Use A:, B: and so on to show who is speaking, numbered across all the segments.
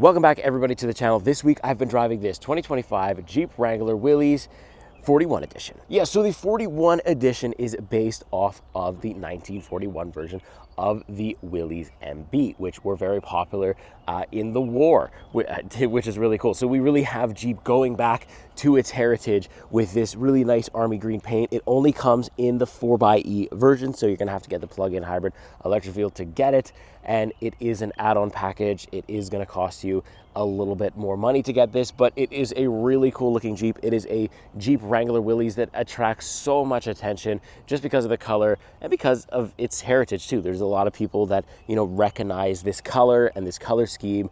A: Welcome back everybody to the channel. This week I've been driving this 2025 Jeep Wrangler Willys 41 edition. Yeah, so the 41 edition is based off of the 1941 version of the Willys MB, which were very popular in the war, which is really cool. So we really have Jeep going back to its heritage with this really nice army green paint. It only comes in the 4xe version, so you're gonna have to get the plug-in hybrid electric vehicle to get it, and it is an add-on package. It is gonna cost you a little bit more money to get this, but it is a really cool looking Jeep. It is a Jeep Wrangler Willys that attracts so much attention just because of the color and because of its heritage too. There's a lot of people that, you know, recognize this color and this color scheme,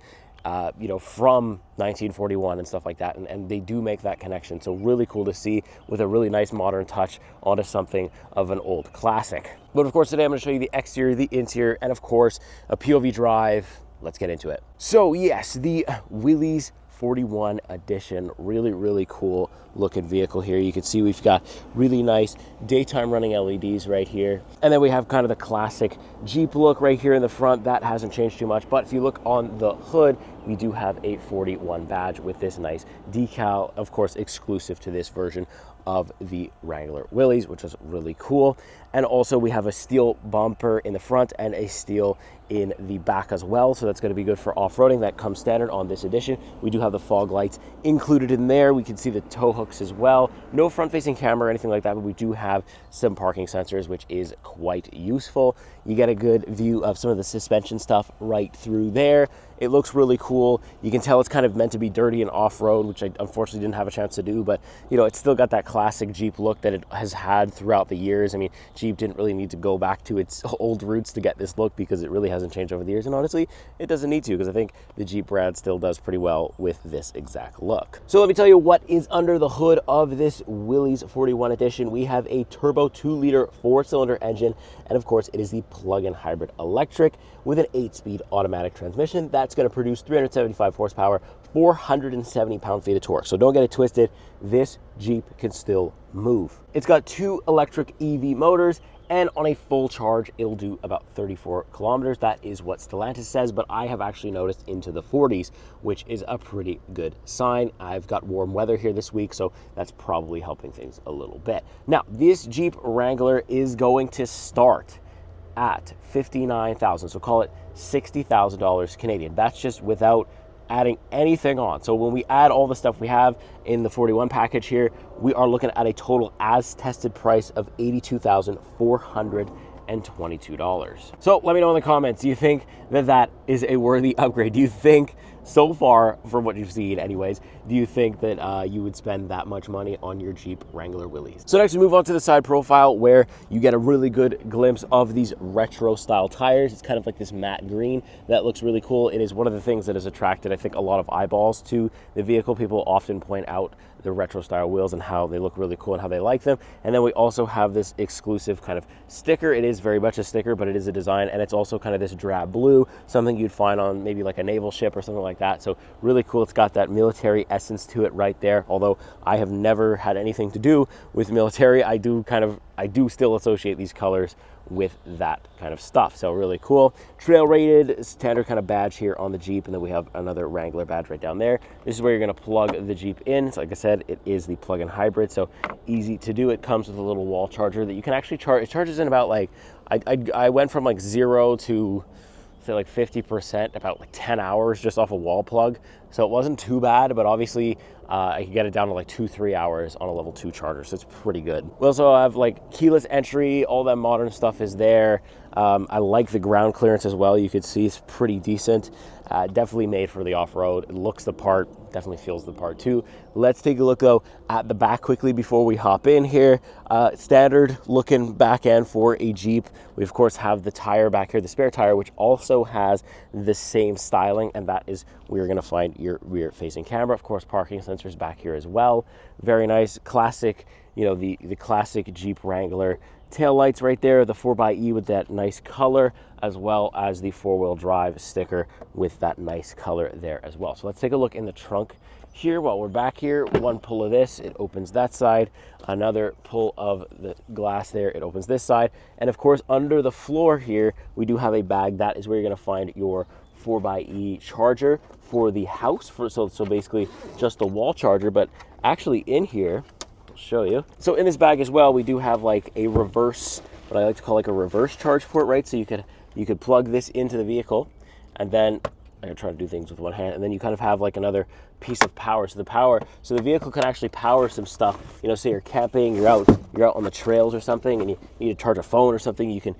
A: you know, from 1941 and stuff like that, and they do make that connection. So really cool to see with a really nice modern touch onto something of an old classic. But of course today I'm going to show you the exterior, the interior, and of course a POV drive. Let's get into it. So yes, the Willys 41 edition, really cool looking vehicle here. You can see we've got really nice daytime running LEDs right here. And then we have kind of the classic Jeep look right here in the front. That hasn't changed too much, but if you look on the hood, we do have a 41 badge with this nice decal, of course, exclusive to this version of the Wrangler Willys, which is really cool. And also we have a steel bumper in the front and a steel in the back as well, so that's going to be good for off-roading. That comes standard on this edition. We do have the fog lights included in there. We can see the tow hooks as well. No front-facing camera or anything like that, but we do have some parking sensors, which is quite useful. You get a good view of some of the suspension stuff right through there. It looks really cool. You can tell it's kind of meant to be dirty and off-road, which I unfortunately didn't have a chance to do, but you know, it's still got that classic Jeep look that it has had throughout the years. I mean, Jeep didn't really need to go back to its old roots to get this look because it really hasn't changed over the years, and honestly, it doesn't need to, because I think the Jeep brand still does pretty well with this exact look. So let me tell you what is under the hood of this Willys 41 edition. We have a turbo 2-liter 4-cylinder engine, and of course, it is the plug-in hybrid electric with an 8-speed automatic transmission. That's going to produce 375 horsepower, 470 pound-feet of torque. So don't get it twisted, this Jeep can still move. It's got 2 electric EV motors, and on a full charge, it'll do about 34 kilometers. That is what Stellantis says, but I have actually noticed into the 40s, which is a pretty good sign. I've got warm weather here this week, so that's probably helping things a little bit. Now, this Jeep Wrangler is going to start at $59,000, so call it $60,000 Canadian. That's just without adding anything on. So when we add all the stuff we have in the 41 package here, we are looking at a total as tested price of $82,422. So let me know in the comments, do you think that that is a worthy upgrade? Do you think, so far from what you've seen anyways, do you think that you would spend that much money on your Jeep Wrangler Willys? So next we move on to the side profile, where you get a really good glimpse of these retro style tires. It's kind of like this matte green that looks really cool. It is one of the things that has attracted, I think, a lot of eyeballs to the vehicle. People often point out the retro style wheels and how they look really cool and how they like them. And then we also have this exclusive kind of sticker. It is very much a sticker, but it is a design, and it's also kind of this drab blue, something you'd find on maybe like a naval ship or something like that. So really cool. It's got that military essence to it right there. Although I have never had anything to do with military, I do still associate these colors with that kind of stuff. So really cool. Trail rated, standard kind of badge here on the Jeep, and then we have another Wrangler badge right down there. This is where you're going to plug the Jeep in. So like I said, it is the plug-in hybrid, so easy to do. It comes with a little wall charger that you can actually charge. It charges in about like, I went from like 0 to say like 50%, about like 10 hours just off a wall plug. So it wasn't too bad, but obviously I could get it down to like 2-3 hours on a level 2 charger, so it's pretty good. We also have like keyless entry, all that modern stuff is there. I like the ground clearance as well. You could see it's pretty decent. Definitely made for the off-road. It looks the part, definitely feels the part too. Let's take a look though at the back quickly before we hop in here. Standard looking back end for a Jeep. We of course have the tire back here, the spare tire, which also has the same styling, and that is where you're gonna find your rear facing camera. Of course, parking sensors back here as well. Very nice, classic, you know, the classic Jeep Wrangler tail lights right there, the 4xe with that nice color, as well as the 4-wheel drive sticker with that nice color there as well. So let's take a look in the trunk here while we're back here. One pull of this, it opens that side. Another pull of the glass there, it opens this side. And of course, under the floor here, we do have a bag. That is where you're gonna find your 4xe charger for the house, so basically just the wall charger. But actually in here, I'll show you. So in this bag as well, we do have like a reverse, what I like to call like a reverse charge port, right? So you could plug this into the vehicle, and then I'm gonna try to do things with one hand, and then you kind of have like another piece of power. So the vehicle can actually power some stuff. You know, say you're camping, you're out on the trails or something, and you need to charge a phone or something. You can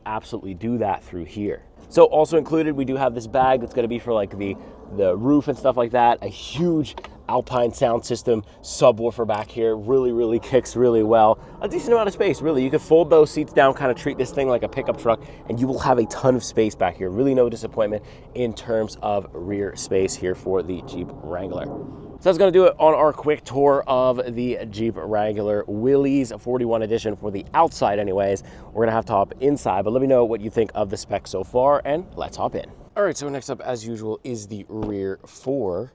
A: absolutely do that through here. So also included, we do have this bag that's gonna be for like the roof and stuff like that. A huge Alpine sound system subwoofer back here, really kicks really well. A decent amount of space, really. You can fold those seats down, kind of treat this thing like a pickup truck, and you will have a ton of space back here. Really no disappointment in terms of rear space here for the Jeep Wrangler. So that's going to do it on our quick tour of the Jeep Wrangler Willys 41 edition for the outside anyways. We're going to have to hop inside, but let me know what you think of the specs so far, and let's hop in. All right, so next up, as usual, is the rear for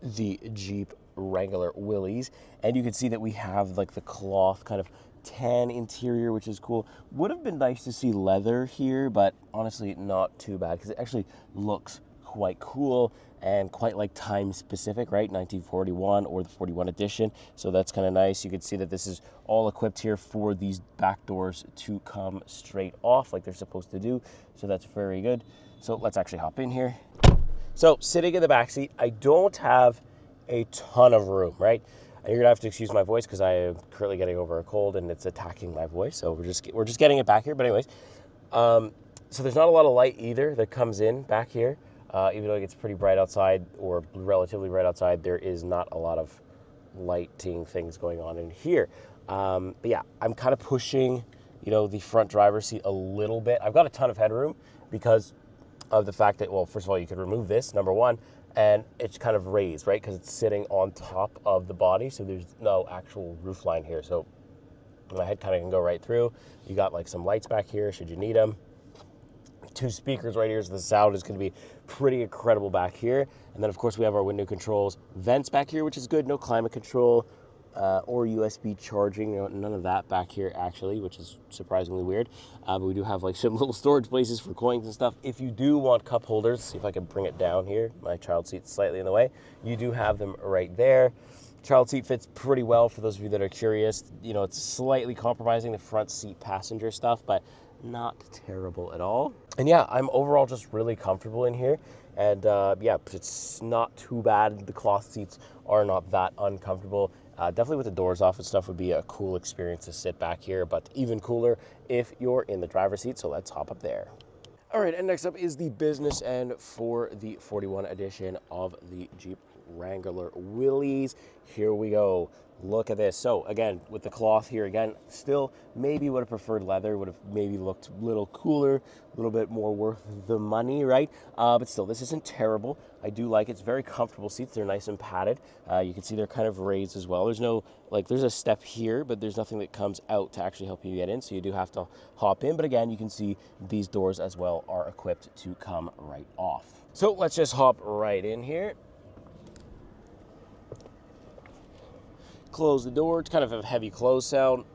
A: the Jeep Wrangler Willys, and you can see that we have like the cloth kind of tan interior, which is cool. Would have been nice to see leather here, but honestly not too bad because it actually looks quite cool and quite like time specific, right? 1941 or the 41 edition, so that's kind of nice. You can see that this is all equipped here for these back doors to come straight off like they're supposed to do, so that's very good. So let's actually hop in here. So sitting in the back seat, I don't have a ton of room, right? And you're gonna have to excuse my voice because I am currently getting over a cold and it's attacking my voice. So we're just getting it back here. But anyways, so there's not a lot of light either that comes in back here. Even though it gets pretty bright outside or relatively bright outside, there is not a lot of lighting things going on in here. But yeah, I'm kind of pushing, you know, the front driver's seat a little bit. I've got a ton of headroom because of the fact that, well, first of all, you could remove this, number one, and it's kind of raised, right? Because it's sitting on top of the body, so there's no actual roof line here. So my head kind of can go right through. You got like some lights back here, should you need them. 2 speakers right here, so the sound is going to be pretty incredible back here. And then, of course, we have our window controls, vents back here, which is good. No climate control or USB charging. You know, none of that back here, actually, which is surprisingly weird. But we do have like some little storage places for coins and stuff. If you do want cup holders, see if I can bring it down here. My child seat's slightly in the way. You do have them right there. Child seat fits pretty well for those of you that are curious. You know, it's slightly compromising the front seat passenger stuff, but not terrible at all. And yeah, I'm overall just really comfortable in here. And yeah, it's not too bad. The cloth seats are not that uncomfortable. Definitely with the doors off and stuff would be a cool experience to sit back here, but even cooler if you're in the driver's seat. So let's hop up there. All right, and next up is the business end for the 41 edition of the Jeep Wrangler Willys. Here we go. Look at this. So again, with the cloth here, again, still maybe would have preferred leather, would have maybe looked a little cooler, a little bit more worth the money, right? But still, this isn't terrible. I do like it. It's very comfortable seats. They're nice and padded. You can see they're kind of raised as well. There's no, like, there's a step here, but there's nothing that comes out to actually help you get in, so you do have to hop in. But again, you can see these doors as well are equipped to come right off. So let's just hop right in here. Close the door. It's kind of a heavy close sound.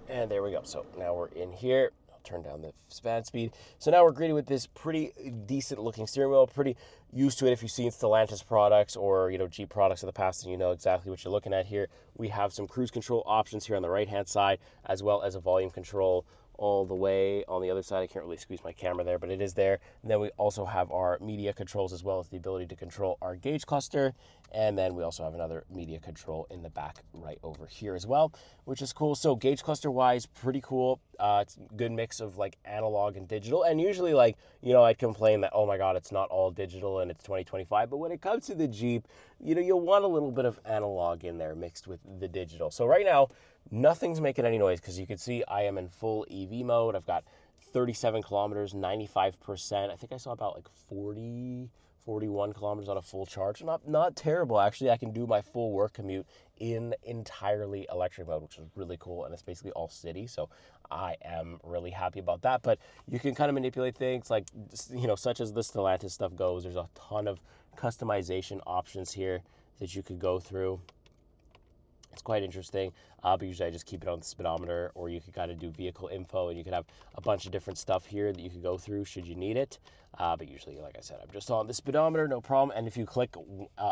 A: And there we go. So now we're in here. I'll turn down the fan speed. So now we're greeted with this pretty decent looking steering wheel. Pretty used to it if you've seen Stellantis products or, you know, Jeep products in the past, and you know exactly what you're looking at here. We have some cruise control options here on the right hand side, as well as a volume control all the way on the other side. I can't really squeeze my camera there, but it is there. And then we also have our media controls, as well as the ability to control our gauge cluster. And then we also have another media control in the back right over here as well, which is cool. So gauge cluster wise, pretty cool. It's a good mix of like analog and digital. And usually, like, you know, I'd complain that, oh my God, it's not all digital and it's 2025. But when it comes to the Jeep, you know, you'll want a little bit of analog in there mixed with the digital. So right now, nothing's making any noise because you can see I am in full EV mode. I've got 37 kilometers, 95%. I think I saw about like 41 kilometers on a full charge. Not terrible, actually. I can do my full work commute in entirely electric mode, which is really cool, and it's basically all city, so I am really happy about that. But you can kind of manipulate things like, you know, such as the Stellantis stuff goes. There's a ton of customization options here that you could go through. It's quite interesting, but usually I just keep it on the speedometer, or you could kind of do vehicle info, and you could have a bunch of different stuff here that you could go through should you need it. But usually, like I said, I'm just on the speedometer, no problem. And if you click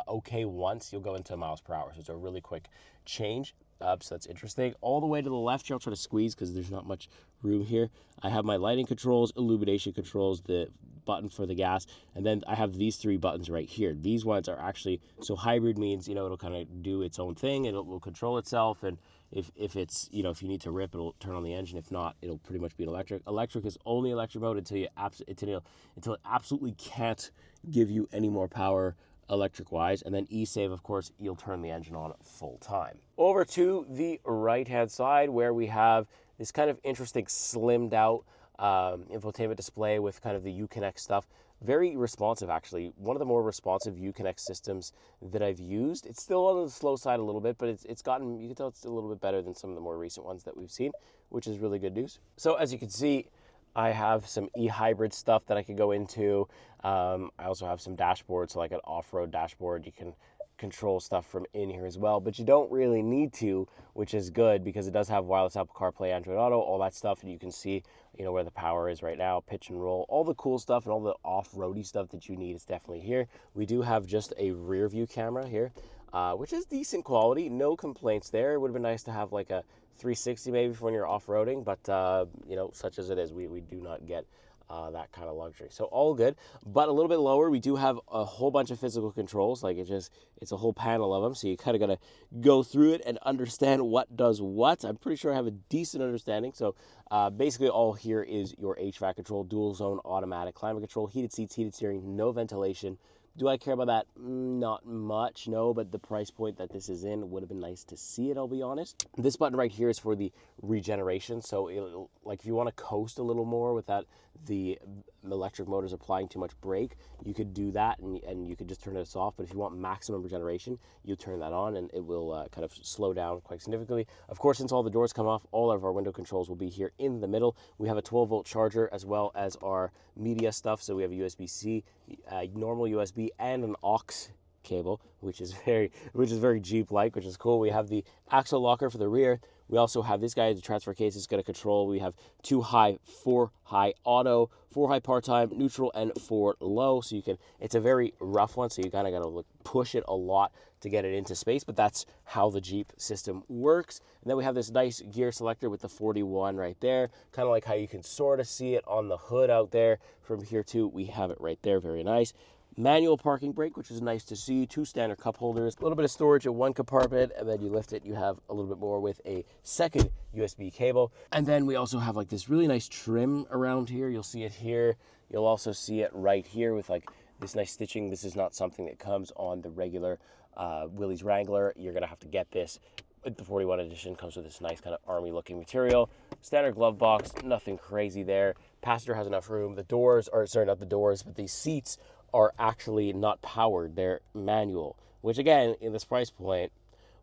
A: OK once, you'll go into miles per hour. So it's a really quick change. So that's interesting. All the way to the left here, I'll try to squeeze because there's not much room here. I have my lighting controls, illumination controls, the button for the gas, and then I have these 3 buttons right here. These ones are actually, so hybrid means, you know, it'll kind of do its own thing, and it will control itself, and if it's, you know, if you need to rip, it'll turn on the engine. If not, it'll pretty much be an electric. Electric is only electric mode until it absolutely can't give you any more power electric wise. And then e-save, of course, you'll turn the engine on full time. Over to the right hand side, where we have this kind of interesting slimmed out infotainment display with kind of the Uconnect stuff. Very responsive, actually. One of the more responsive Uconnect systems that I've used. It's still on the slow side a little bit, but it's gotten, you can tell it's a little bit better than some of the more recent ones that we've seen, which is really good news. So as you can see, I have some e-hybrid stuff that I could go into. I also have some dashboards, so like an off-road dashboard. You can control stuff from in here as well, but you don't really need to, which is good because it does have wireless Apple CarPlay, Android Auto, all that stuff, and you can see, you know, where the power is right now, pitch and roll, all the cool stuff and all the off-roady stuff that you need is definitely here. We do have just a rear view camera here, which is decent quality, no complaints there. It would have been nice to have like a 360 maybe for when you're off-roading, but you know, such as it is, we do not get that kind of luxury. So all good, but a little bit lower, we do have a whole bunch of physical controls. Like it's a whole panel of them, so you kind of got to go through it and understand what does what. I'm pretty sure I have a decent understanding. So basically all here is your HVAC control, dual zone automatic climate control, heated seats, heated steering, no ventilation. Do I care about that? Not much, no, but the price point that this is in would have been nice to see it, I'll be honest. This button right here is for the regeneration, so like if you want to coast a little more without the electric motors applying too much brake, you could do that, and you could just turn this off. But if you want maximum regeneration, you turn that on, and it will kind of slow down quite significantly. Of course, since all the doors come off, all of our window controls will be here in the middle. We have a 12-volt charger as well as our media stuff, so we have a USB-C, normal USB, and an aux cable, which is very Jeep-like, which is cool. We have the axle locker for the rear. We also have this guy, the transfer case is going to control. We have 2 high, 4 high auto, 4 high part-time, neutral, and 4 low. So you can, it's a very rough one, so you kind of got to push it a lot to get it into space, but that's how the Jeep system works. And then we have this nice gear selector with the 41 right there, kind of like how you can sort of see it on the hood out there. From here too, we have it right there, very nice. Manual parking brake, which is nice to see. 2 standard cup holders, a little bit of storage in one compartment, and then you lift it, you have a little bit more with a second USB cable. And then we also have like this really nice trim around here. You'll see it here. You'll also see it right here with like this nice stitching. This is not something that comes on the regular Willys Wrangler. You're gonna have to get this. The 41 edition comes with this nice kind of army looking material. Standard glove box, nothing crazy there. Passenger has enough room. The doors, or sorry, not the doors, but the seats are actually not powered. They're manual, which again, in this price point,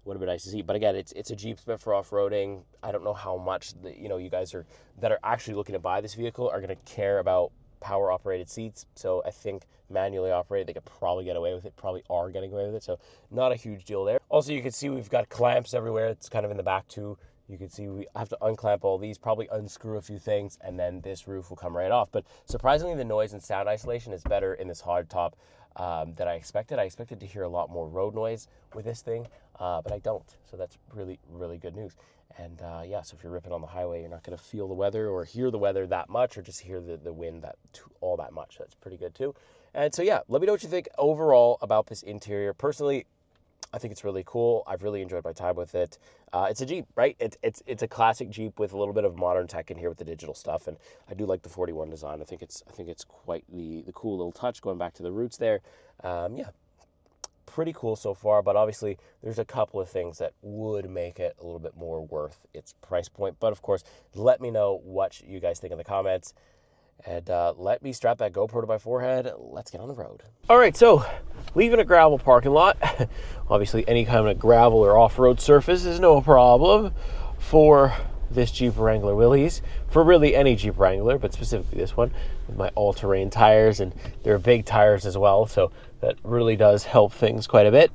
A: would have been nice to see. But again, it's a Jeep meant for off-roading. I don't know how much you guys that are actually looking to buy this vehicle are going to care about power operated seats. So I think manually operated, they could probably get away with it, probably are getting away with it. So not a huge deal there. Also, you can see we've got clamps everywhere. It's kind of in the back too. You can see we have to unclamp all these, probably unscrew a few things, and then this roof will come right off. But surprisingly, the noise and sound isolation is better in this hardtop than I expected. I expected to hear a lot more road noise with this thing, but I don't. So that's really, really good news. And yeah, so if you're ripping on the highway, you're not going to feel the weather or hear the weather that much, or just hear the wind all that much. That's pretty good too. And so yeah, let me know what you think overall about this interior. Personally, I think it's really cool. I've really enjoyed my time with it. It's a Jeep, right? It's a classic Jeep with a little bit of modern tech in here with the digital stuff, and I do like the 41 design. I think it's quite the cool little touch, going back to the roots there. Yeah, pretty cool so far, but obviously there's a couple of things that would make it a little bit more worth its price point. But of course, let me know what you guys think in the comments. And let me strap that GoPro to my forehead. Let's get on the road. All right, so leaving a gravel parking lot. Obviously, any kind of gravel or off-road surface is no problem for this Jeep Wrangler Willys. For really any Jeep Wrangler, but specifically this one with my all-terrain tires, and they're big tires as well, so that really does help things quite a bit.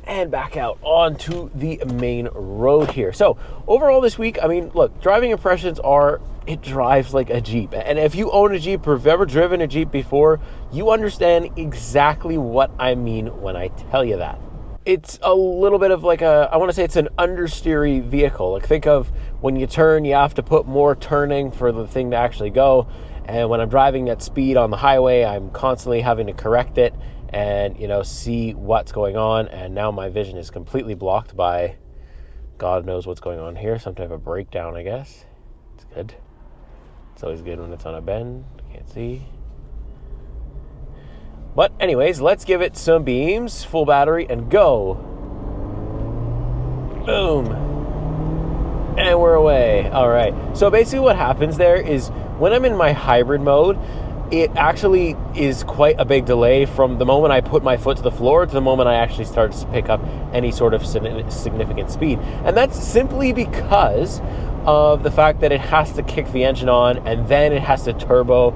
A: and back out onto the main road here. So overall this week, I mean, look, driving impressions are, it drives like a Jeep. And if you own a Jeep or have ever driven a Jeep before, you understand exactly what I mean when I tell you that. It's a little bit of like I want to say it's an understeery vehicle. Like, think of when you turn, you have to put more turning for the thing to actually go. And when I'm driving at speed on the highway, I'm constantly having to correct it and, you know, see what's going on. And now my vision is completely blocked by God knows what's going on here. Some type of breakdown, I guess. It's good. It's always good when it's on a bend. Can't see. But anyways, let's give it some beams, full battery, and go. Boom. And we're away. All right. So basically what happens there is when I'm in my hybrid mode, it actually is quite a big delay from the moment I put my foot to the floor to the moment I actually start to pick up any sort of significant speed. And that's simply because of the fact that it has to kick the engine on and then it has to turbo.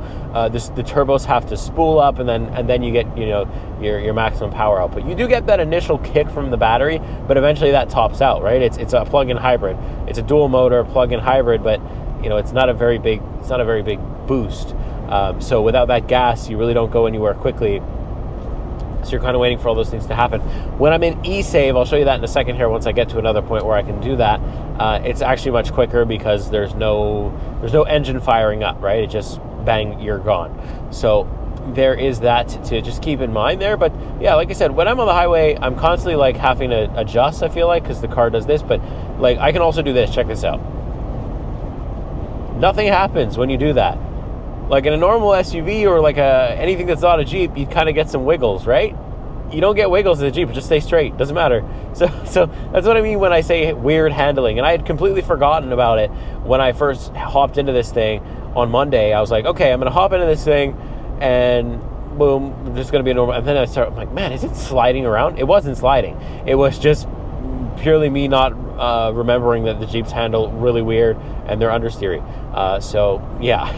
A: The turbos have to spool up and then you get, you know, your maximum power output. You do get that initial kick from the battery, but eventually that tops out, right? It's a plug-in hybrid. It's a dual motor plug-in hybrid, but you know, it's not a very big boost. So without that gas, you really don't go anywhere quickly. So you're kind of waiting for all those things to happen. When I'm in e-save, I'll show you that in a second here once I get to another point where I can do that. It's actually much quicker because there's no engine firing up, right? It just bang, you're gone. So there is that to just keep in mind there. But yeah, like I said, when I'm on the highway, I'm constantly like having to adjust, I feel like, because the car does this. But like, I can also do this. Check this out. Nothing happens when you do that. Like in a normal SUV or like anything that's not a Jeep, you kind of get some wiggles, right? You don't get wiggles in the Jeep, just stay straight, doesn't matter. So that's what I mean when I say weird handling. And I had completely forgotten about it when I first hopped into this thing on Monday. I was like, okay, I'm gonna hop into this thing and boom, just gonna be a normal. And then I'm like, man, is it sliding around? It wasn't sliding. It was just purely me not remembering that the Jeeps handle really weird and they're understeery. So yeah,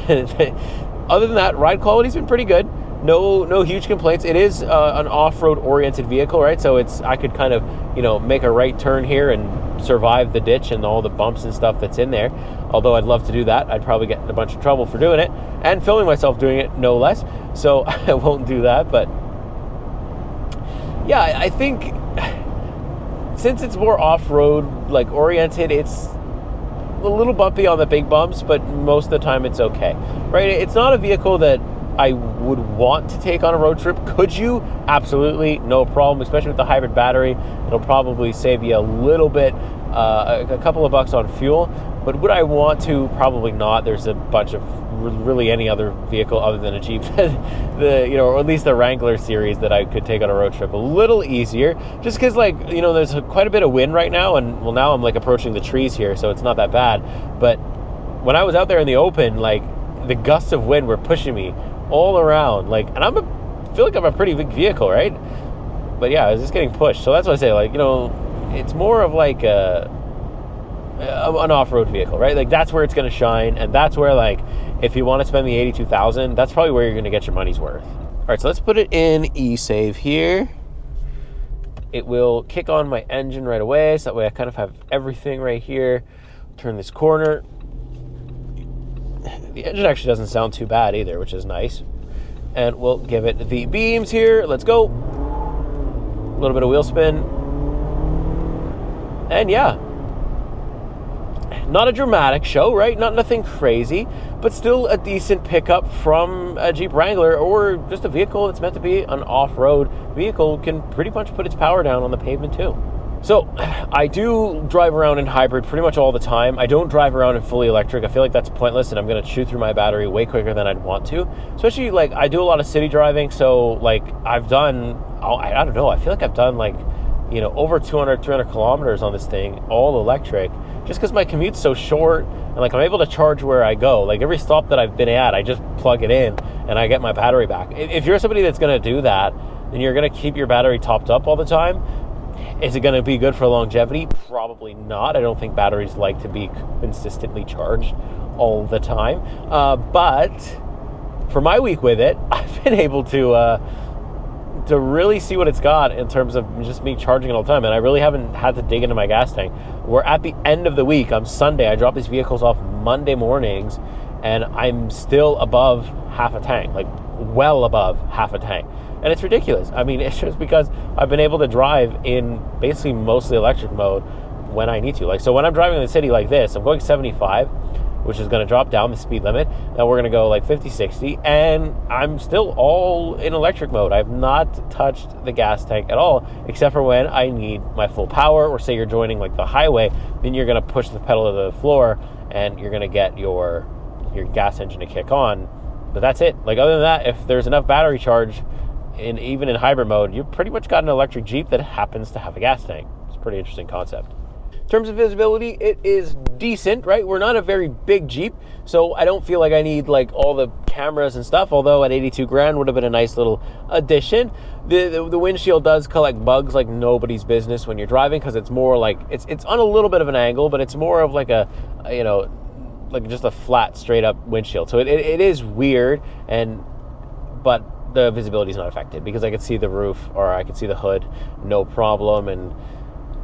A: other than that, ride quality's been pretty good. No huge complaints. It is an off-road oriented vehicle, right? So I could kind of, you know, make a right turn here and survive the ditch and all the bumps and stuff that's in there. Although I'd love to do that. I'd probably get in a bunch of trouble for doing it and filming myself doing it, no less. So I won't do that. But yeah, I think since it's more off-road like oriented, it's a little bumpy on the big bumps, but most of the time it's okay, right? It's not a vehicle that I would want to take on a road trip. Could you? Absolutely, no problem, especially with the hybrid battery. It'll probably save you a little bit, a couple of bucks on fuel. But would I want to? Probably not. There's a bunch of really any other vehicle other than a Jeep, or at least the Wrangler series that I could take on a road trip a little easier, just because, like, you know, there's quite a bit of wind right now, and well, now I'm like approaching the trees here, so it's not that bad. But when I was out there in the open, like, the gusts of wind were pushing me all around, like, and I feel like I'm a pretty big vehicle, right? But yeah, I was just getting pushed. So that's why I say, like, you know, it's more of like an off-road vehicle, right? Like, that's where it's going to shine, and that's where, like, if you want to spend the $82,000, that's probably where you're going to get your money's worth. All right, so let's put it in e-save here. It will kick on my engine right away, so that way I kind of have everything right here. Turn this corner. The engine actually doesn't sound too bad either, which is nice. And we'll give it the beams here. Let's go. A little bit of wheel spin. And yeah, not a dramatic show, right? Nothing crazy, but still a decent pickup from a Jeep Wrangler, or just a vehicle that's meant to be an off-road vehicle, can pretty much put its power down on the pavement too. So I do drive around in hybrid pretty much all the time. I don't drive around in fully electric. I feel like that's pointless, and I'm going to chew through my battery way quicker than I'd want to. Especially, like, I do a lot of city driving, so, like, I've done, I don't know, I feel like I've done, like, you know, over 200, 300 kilometers on this thing, all electric, just because my commute's so short, and, like, I'm able to charge where I go. Like, every stop that I've been at, I just plug it in, and I get my battery back. If you're somebody that's going to do that, then you're going to keep your battery topped up all the time. Is it going to be good for longevity? Probably not. I don't think batteries like to be consistently charged all the time. But for my week with it, I've been able to to really see what it's got in terms of just me charging it all the time. And I really haven't had to dig into my gas tank. We're at the end of the week. I'm Sunday. I drop these vehicles off Monday mornings, and I'm still above half a tank, like well above half a tank. And it's ridiculous. I mean, it's just because I've been able to drive in basically mostly electric mode when I need to. Like, so when I'm driving in the city like this, I'm going 75, which is going to drop down the speed limit. Now we're going to go like 50, 60, and I'm still all in electric mode. I've not touched the gas tank at all, except for when I need my full power, or say you're joining like the highway, then you're going to push the pedal to the floor and you're going to get your gas engine to kick on. But that's it. Like, other than that, if there's enough battery charge, even in hybrid mode, you've pretty much got an electric Jeep that happens to have a gas tank. It's a pretty interesting concept. In terms of visibility, it is decent, right? We're not a very big Jeep, so I don't feel like I need like all the cameras and stuff, although at 82 grand would have been a nice little addition. The windshield does collect bugs like nobody's business when you're driving, because it's more like, it's on a little bit of an angle, but it's more of like a, you know, like just a flat, straight up windshield. So it is weird, but the visibility is not affected because I can see the roof, or I can see the hood, no problem, and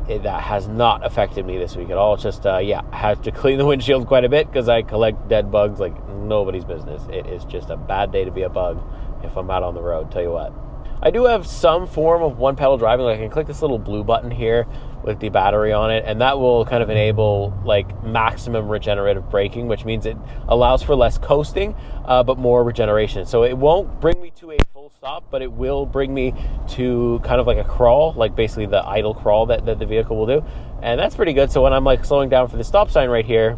A: that has not affected me this week at all. It's just, I had to clean the windshield quite a bit because I collect dead bugs like nobody's business. It is just a bad day to be a bug if I'm out on the road, tell you what. I do have some form of one pedal driving. Like, I can click this little blue button here with the battery on it, and that will kind of enable like maximum regenerative braking, which means it allows for less coasting, but more regeneration. So it won't bring me to a full stop, but it will bring me to kind of like a crawl, like basically the idle crawl that the vehicle will do. And that's pretty good. So when I'm like slowing down for the stop sign right here,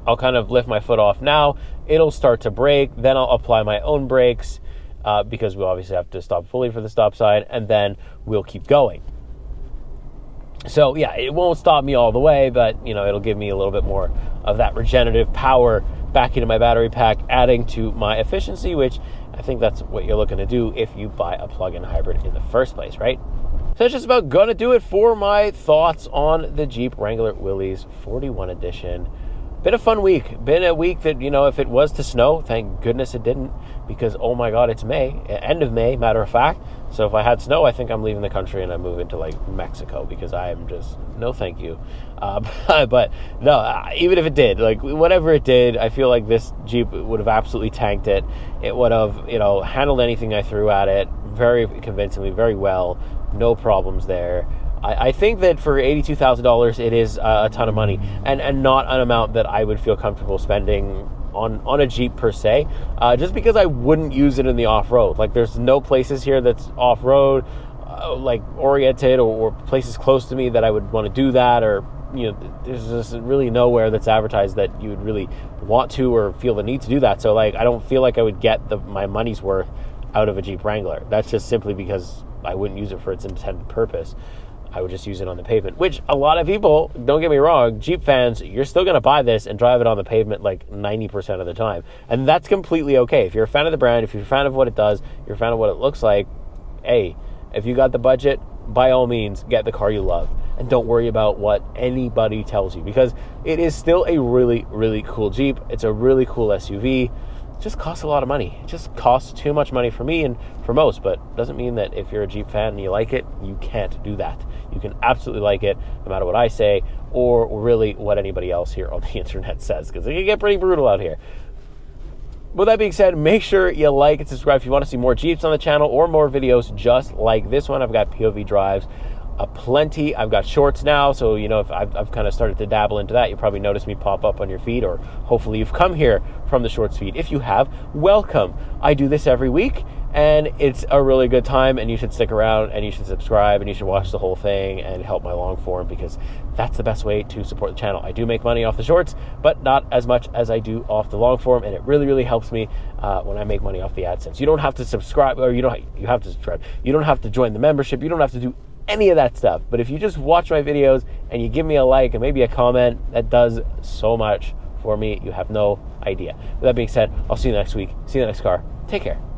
A: I'll kind of lift my foot off now. It'll start to brake. Then I'll apply my own brakes, because we obviously have to stop fully for the stop sign, and then we'll keep going. So yeah, it won't stop me all the way, but you know, it'll give me a little bit more of that regenerative power back into my battery pack, adding to my efficiency, which I think that's what you're looking to do if you buy a plug-in hybrid in the first place, right? So that's just about gonna do it for my thoughts on the Jeep Wrangler Willys 41 edition. Been a fun week. Been a week that, you know, if it was to snow, thank goodness it didn't, because oh my God, it's May, end of May, matter of fact. So if I had snow, I think I'm leaving the country and I'm moving to like Mexico, because I am just, no thank you. But no, even if it did, like whatever it did, I feel like this Jeep would have absolutely tanked it. It would have, you know, handled anything I threw at it very convincingly, very well, no problems there. I think that for $82,000, it is a ton of money, and not an amount that I would feel comfortable spending on a Jeep per se, just because I wouldn't use it in the off-road. Like, there's no places here that's off-road, like oriented, or places close to me that I would want to do that, or, you know, there's just really nowhere that's advertised that you would really want to or feel the need to do that. So, like, I don't feel like I would get my money's worth out of a Jeep Wrangler. That's just simply because I wouldn't use it for its intended purpose. I would just use it on the pavement, which a lot of people, don't get me wrong, Jeep fans, you're still going to buy this and drive it on the pavement like 90% of the time. And that's completely okay. If you're a fan of the brand, if you're a fan of what it does, you're a fan of what it looks like, hey, if you got the budget, by all means, get the car you love. And don't worry about what anybody tells you, because it is still a really, really cool Jeep. It's a really cool SUV. It just costs a lot of money. It just costs too much money for me and for most, but doesn't mean that if you're a Jeep fan and you like it, you can't do that. You can absolutely like it no matter what I say, or really what anybody else here on the internet says, because it can get pretty brutal out here. With that being said, make sure you like and subscribe if you want to see more Jeeps on the channel or more videos just like this one. I've got POV drives plenty. I've got shorts now, so you know, if I've kind of started to dabble into that. You probably noticed me pop up on your feed, or hopefully you've come here from the shorts feed. If you have, welcome. I do this every week, and it's a really good time, and you should stick around, and you should subscribe, and you should watch the whole thing and help my long form, because that's the best way to support the channel. I do make money off the shorts, but not as much as I do off the long form, and it really, really helps me when I make money off the AdSense. You don't have to subscribe, or you have to subscribe. You don't have to join the membership. You don't have to do any of that stuff. But if you just watch my videos and you give me a like and maybe a comment, that does so much for me. You have no idea. With that being said, I'll see you next week. See you in the next car. Take care.